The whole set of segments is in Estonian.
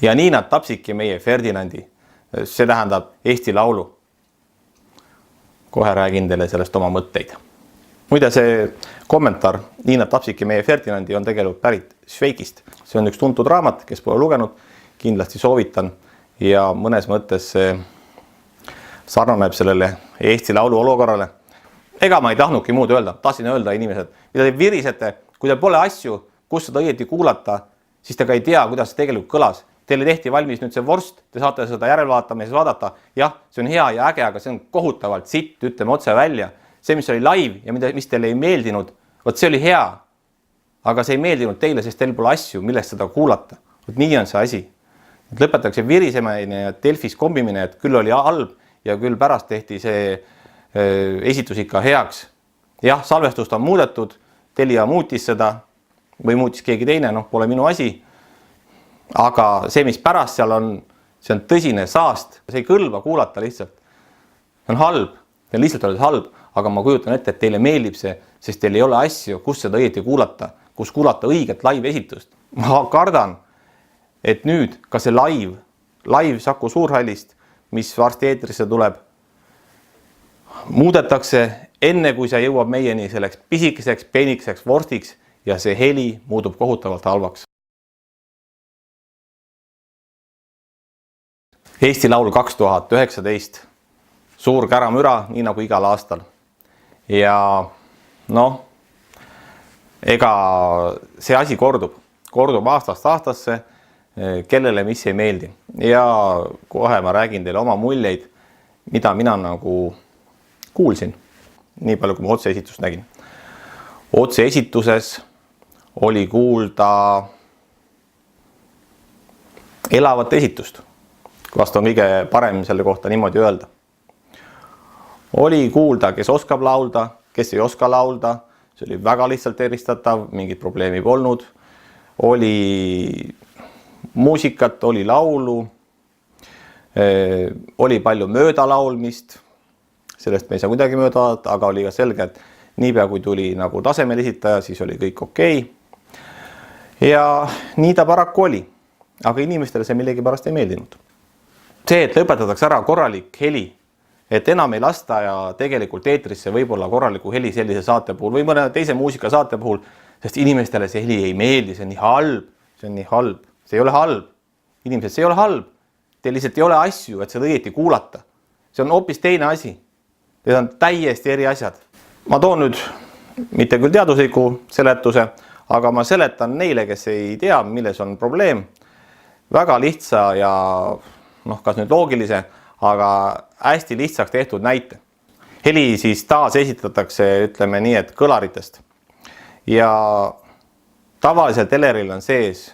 Ja nii nad tapsidki meie Ferdinandi. See tähendab Eesti Laulu. Kohe räägin teile sellest oma mõtteid. Muide, see kommentaar, nii nad tapsidki meie Ferdinandi, on tegelikult pärit Šveikist. See on üks tuntud raamat, kes pole lugenud, kindlasti soovitan. Ja mõnes mõttes see sarnaneb sellele Eesti Laulu olukorrale. Ega ma ei tahtnudki muud öelda. Tahtsin öelda inimesed, mida te virisete, kui teil pole asju, kus seda õieti kuulata, siis te ka ei tea, kuidas see tegelikult kõlas. Teile tehti valmis nüüd see vorst, te saate seda järelvaatama ja siis vaadata. Jah, see on hea ja äge, aga see on kohutavalt sitt, ütleme otse välja. See, mis oli live ja mis teile ei meeldinud, võt see oli hea. Aga see ei meeldinud teile, sest teil pole asju, millest seda kuulata. Võt nii on see asi. Lõpetatakse virisemine ja Delfis kombimine, et küll oli halb ja küll pärast tehti see esitus ikka heaks. Jah, salvestust on muudetud, Telia muutis seda või muutis keegi teine, pole minu asi. Aga see, mis pärast seal on, see on tõsine saast. See ei kõlba kuulata lihtsalt. See on halb. See on lihtsalt olnud halb. Aga ma kujutan ette, et teile meeldib see, sest teil ei ole asju, kus seda õieti kuulata, kus kuulata õiget live-esitust. Ma kardan, et nüüd ka see live Saku Suurhallist, mis varsti eetrisse tuleb, muudetakse enne, kui see jõuab meieni selleks pisikeseks, peenikeseks vorstiks ja see heli muutub kohutavalt halvaks. Eesti Laul 2019. Suur käramüra, nii nagu igal aastal. Ja ega see asi kordub aastast aastasse, kellele mis ei meeldi. Ja kohe ma räägin teile oma muljeid, mida mina nagu kuulsin, nii palju kui ma otseesitust nägin. Otseesituses oli kuulda elavat esitust. Vast on kõige parem selle kohta niimoodi öelda. Oli kuulda, kes oskab laulda, kes ei oska laulda. See oli väga lihtsalt eristatav, mingit probleemi polnud. Oli muusikat, oli laulu, oli palju mööda laulmist. Sellest me ei saa kuidagi mööda vaadata, aga oli ka selge, et niipea kui tuli nagu tasemel esitaja, siis oli kõik okei. Ja nii ta paraku oli, aga inimestele see millegi pärast ei meeldinud. See, et lõpetatakse ära korralik heli, et enam ei lasta ja tegelikult eetrisse võib-olla korraliku heli sellise saate puhul või mõne teise muusika saate puhul, sest inimestele see heli ei meeldi, see on nii halb, see on nii halb, see ei ole halb. Inimesed, see ei ole halb. Teil lihtsalt ei ole asju, et seda õieti kuulata. See on hoopis teine asi. Need on täiesti eri asjad. Ma toon nüüd mitte küll teadusliku seletuse, aga ma seletan neile, kes ei tea, milles on probleem. Väga lihtsa ja kas nüüd loogilise, aga hästi lihtsaks tehtud näite. Heli siis taas esitatakse, ütleme nii, et kõlaritest. Ja tavaliselt teleril on sees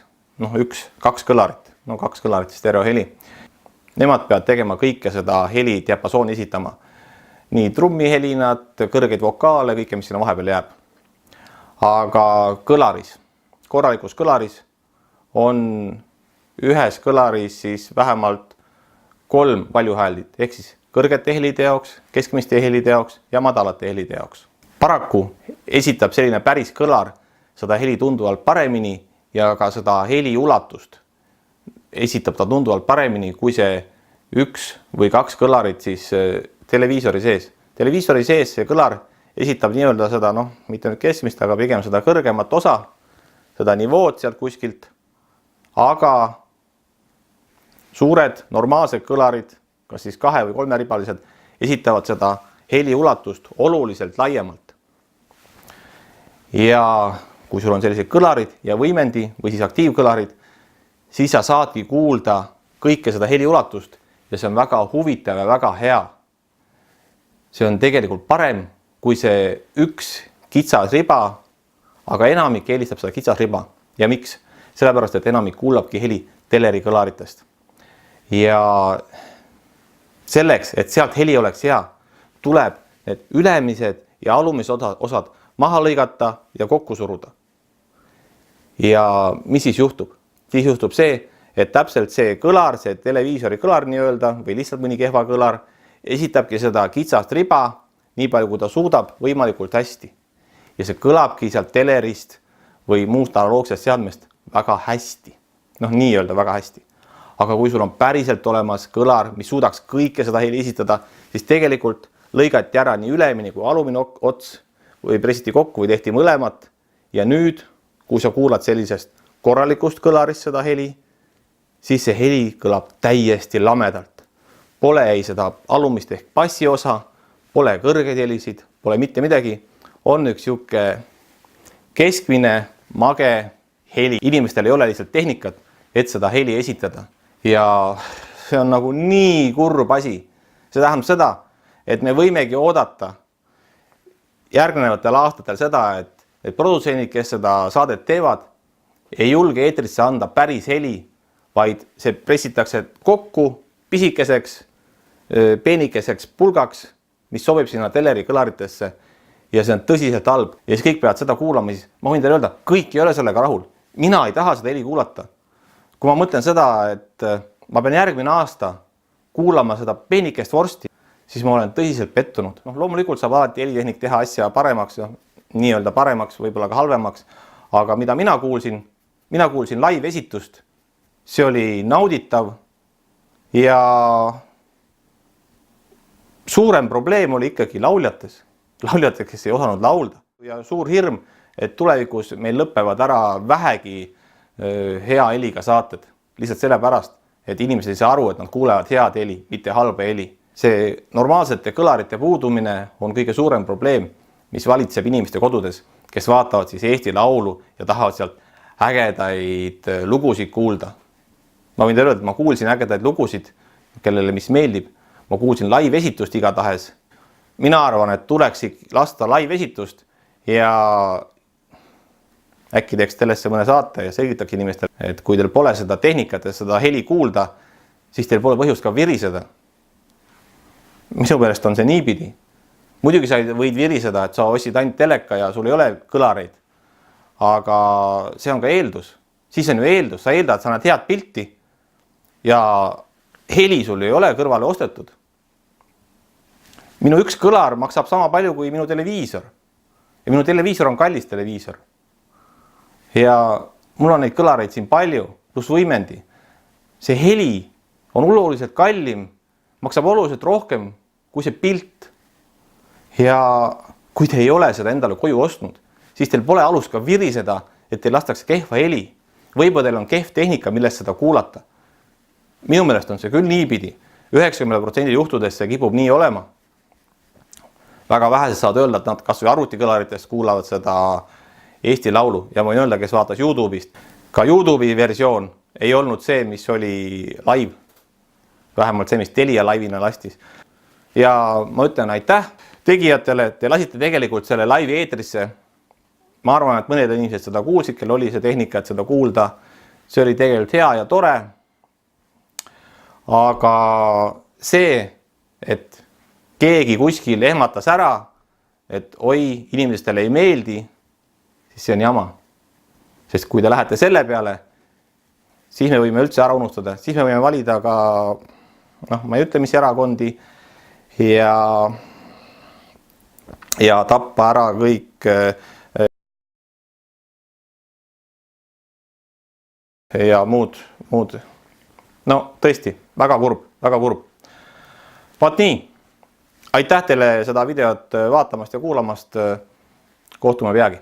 kaks kõlarit, kaks kõlarit stereoheli. Nemad peavad tegema kõike seda heli diapasooni esitama. Nii trummihelinad, kõrgeid vokaale, kõike, mis sinna vahepeal jääb. Aga kõlaris, korralikus kõlaris on ühes kõlaris siis vähemalt 3 valjuhääldit, ehk siis kõrgete helide jaoks, keskmiste helide jaoks ja madalate helide jaoks. Paraku esitab selline päris kõlar seda heli tunduvalt paremini ja ka seda heli ulatust esitab ta tunduvalt paremini, kui see 1 või 2 kõlarit siis televiisori sees. Televiisori sees see kõlar esitab nii-öelda seda, mitte nüüd keskmist, aga pigem seda kõrgemat osa, seda nivood sealt kuskilt, aga suured, normaalsed kõlarid, kas siis 2 või 3 ribalised, esitavad seda heli ulatust oluliselt laiemalt. Ja kui sul on sellised kõlarid ja võimendi või siis aktiivkõlarid, siis sa saadki kuulda kõike seda heli ulatust ja see on väga huvitav ja väga hea. See on tegelikult parem kui see 1 kitsas riba, aga enamik eelistab seda kitsas riba. Ja miks? Sellepärast, et enamik kuulabki heli teleri kõlaritest. Ja selleks, et sealt heli oleks hea, tuleb need ülemised ja alumised osad maha lõigata ja kokku suruda. Ja mis siis juhtub? Siis juhtub see, et täpselt see kõlar, see televiisori kõlar nii-öelda või lihtsalt mõni kehva kõlar, esitabki seda kitsast riba, nii palju kui ta suudab, võimalikult hästi. Ja see kõlabki sealt telerist või muust analoogsest seadmest väga hästi. Nii-öelda väga hästi. aga kui sul on päriselt olemas kõlar, mis suudaks kõike seda heli esitada, siis tegelikult lõigati ära nii ülemine kui alumine ots või pressiti kokku või tehti mõlemat. Ja nüüd, kui sa kuulad sellisest korralikust kõlarist seda heli, siis see heli kõlab täiesti lamedalt. Pole ei seda alumist ehk bassi osa, pole kõrgeid helisid, pole mitte midagi. On üks sihuke keskmine, mage heli. Inimestel ei ole lihtsalt tehnikat, et seda heli esitada. Ja see on nagu nii kurb asi. See tähendab seda, et me võimegi oodata järgnevatel aastatel seda, et produtsendid, kes seda saadet teevad, ei julge eetrisse anda päris heli, vaid see pressitakse kokku pisikeseks, peenikeseks pulgaks, mis sobib sinna teleri kõlaritesse ja see on tõsiselt halb. Ja siis kõik peavad seda kuulama, siis ma võin teile öelda, kõik ei ole sellega rahul. Mina ei taha seda heli kuulata. Kui ma mõtlen seda, et ma pean järgmine aasta kuulama seda peenikest vorsti, siis ma olen tõsiselt pettunud. Loomulikult saab alati helitehnik teha asja paremaks, nii-öelda paremaks, võib-olla ka halvemaks, aga mida mina kuulsin live esitust, see oli nauditav ja suurem probleem oli ikkagi lauljates, kes ei osanud laulda. Ja suur hirm, et tulevikus meil lõpevad ära vähegi hea heliga saated, lihtsalt sellepärast, et inimesed ei saa aru, et nad kuulevad head heli, mitte halba heli. See normaalsete kõlarite puudumine on kõige suurem probleem, mis valitseb inimeste kodudes, kes vaatavad siis Eesti Laulu ja tahavad sealt ägedaid lugusid kuulda. Ma võin teile öelda, et ma kuulsin ägedaid lugusid, kellele mis meeldib. Ma kuulsin live esitust igatahes. Mina arvan, et tuleks lasta live esitust ja äkki teeks sellesse mõne saate ja selgitaks inimestele, et kui teil pole seda tehnikat ja seda heli kuulda, siis teil pole põhjust ka viriseda. Minu meelest on see niipidi. Muidugi sa võid viriseda, et sa ostsid ainult teleka ja sul ei ole kõlareid. Aga see on ka eeldus. Siis on ju eeldus. Sa eeldad, et sa näed head pilti ja heli sul ei ole kõrvale ostetud. Minu üks kõlar maksab sama palju kui minu televiisor. Ja minu televiisor on kallis televiisor. Ja mul on neid kõlareid siin palju, pluss võimendi. See heli on oluliselt kallim, maksab oluliselt rohkem kui see pilt. Ja kui te ei ole seda endale koju ostnud, siis teil pole alust ka viriseda, et teil lastakse kehva heli. Võib-olla teil on kehv tehnika, millest seda kuulata. Minu meelest on see küll niipidi. 90% juhtudes see kipub nii olema. Väga vähesed saavad öelda, et nad kas või arvutikõlaritest kuulavad seda Eesti Laulu ja ma võin öelda, kes vaatas YouTube'ist. Ka YouTube'i versioon ei olnud see, mis oli live. Vähemalt see, mis Telia live'ina lastis. Ja ma ütlen aitäh tegijatele, te lasite tegelikult selle live eetrisse. Ma arvan, et mõned inimesed seda kuulsid, kel oli see tehnika, et seda kuulda. See oli tegelikult hea ja tore. Aga see, et keegi kuskil ehmatas ära, et oi, inimestele ei meeldi, siis see on jama. Sest kui te lähete selle peale, siis me võime üldse ära unustada. Siis me võime valida ka, ma ei ütle, mis erakondi ja tappa ära kõik ja muud. No tõesti, väga kurb, väga kurb. Vaat nii, aitäh teile seda videot vaatamast ja kuulamast. Kohtume peagi.